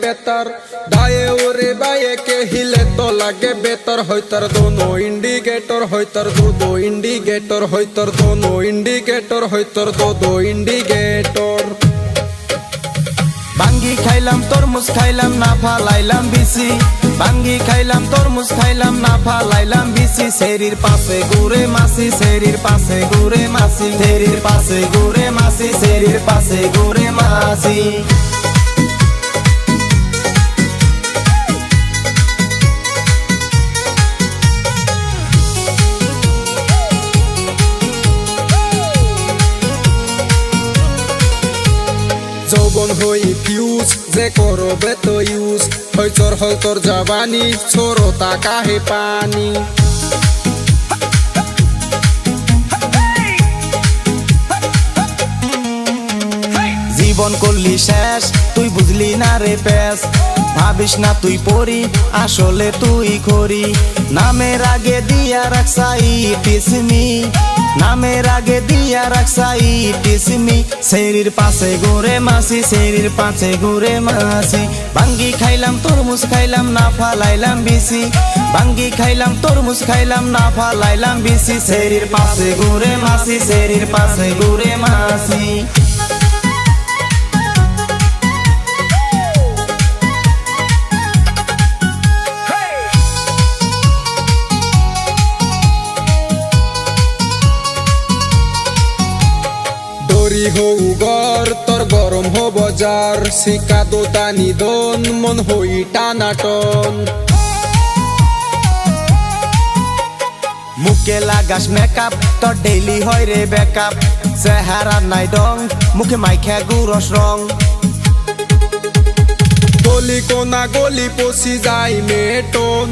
बेहतर, दाएं और बाएं के हिले तो लगे बेहतर। होइतर दोनों इंडिकेटर, होइतर दो इंडिकेटर, होइतर दोनों इंडिकेटर, होइतर दो इंडिकेटर। बांगी खाइलाम तरमुज खाइलाम ना फालाइलाम बिसि, बांगी खाइलाम तरमुज खाइलाम ना फालाइलाम बिसि। शेरिर पाशे घुरे मासी, शेरिर पाशे घुरे मासी, शेरिर पाशे घुरे मासी, शेरिर पाशे घुरे मासी। যৌবন হই ফিউজ যে করবে তো ইউজ, হইচর হইতর জাবানি ছোড়তা কাহে পানি। জীবন করলি শেষ তুই বুঝলি না রে পেশ, ভাবিস না তুই পড়ি আসলে তুই খড়ি। নামের আগে দিয়া রাখসাই পিসমি, নামের আগে দিয়া রাখসাই পিসমি। शेरिर पाशे घुरे मासी, शेरिर पाशे घुरे मासी। बांगी खाइलाम तरमुज खाइलाम ना फालाइलाम बिसि, बांगी खाइलाम तरमुज खाइलाम ना फालाइलाम बिसि। शेरिर पाशे घुरे मासी, शेरिर पाशे घुरे मासी। দরি হৌ গর তোর গরম হো বজার, শিকা দোতানি দন মন হই টানাটন। মুখে লাগাস মেকআপ তোর ডেইলি হয় রে বেকআপ, চেহারা নাই ডং মুখে মাইখা গুরস রং। গলি কোনা গলি পশি যায় মেটন,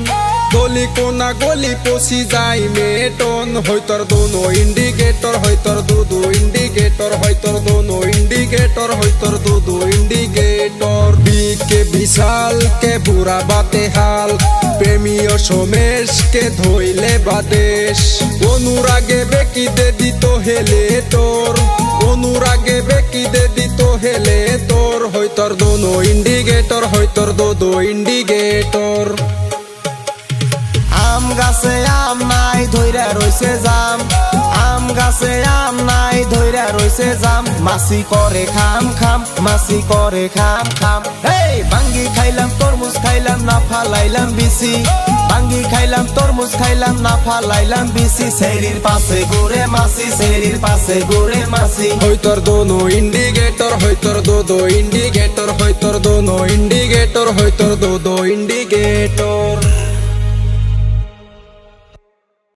গলি কোনা গলি পশি যায় মেটন। হইতর দোনো ইন্ডিকেটর, হইতর দো ইন্ডিকেটর, হইতর দোনো ইন্ডিকেটর, হইতর দো ইন্ডিকেটর। বিকে বিশাল কে বুড়া বাতে হাল, প্রেমীয় সমেশ কে ধইলে বাদেশ। অনুরাগে বেকি দে দিত হেলে তোর, অনুরাগে বেকি দে দিত হেলে তোর। হইতর দোনো ইন্ডিকেটর, হইতর দো ইন্ডিকেটর। আম গাছে আম নাই ধইরা রইছে জাম, আম গাছে আম নাই ধইরা রইছে জাম। মাসি করে খাম খাম, মাসি করে খাম খাম। হেই বাঙ্গি খাইলাম তরমুজ খাইলাম না ফালাইলাম বিসি, বাঙ্গি খাইলাম তরমুজ খাইলাম না ফালাইলাম বিসি। शेरिर पाशे घुरे मासी, शेरिर पाशे घुरे मासी। হইতর দোনো ইন্ডিকেটর, হইতর দো ইন্ডিকেটর, হইতর দোনো ইন্ডিকেটর, হইতর দো ইন্ডিকেটর।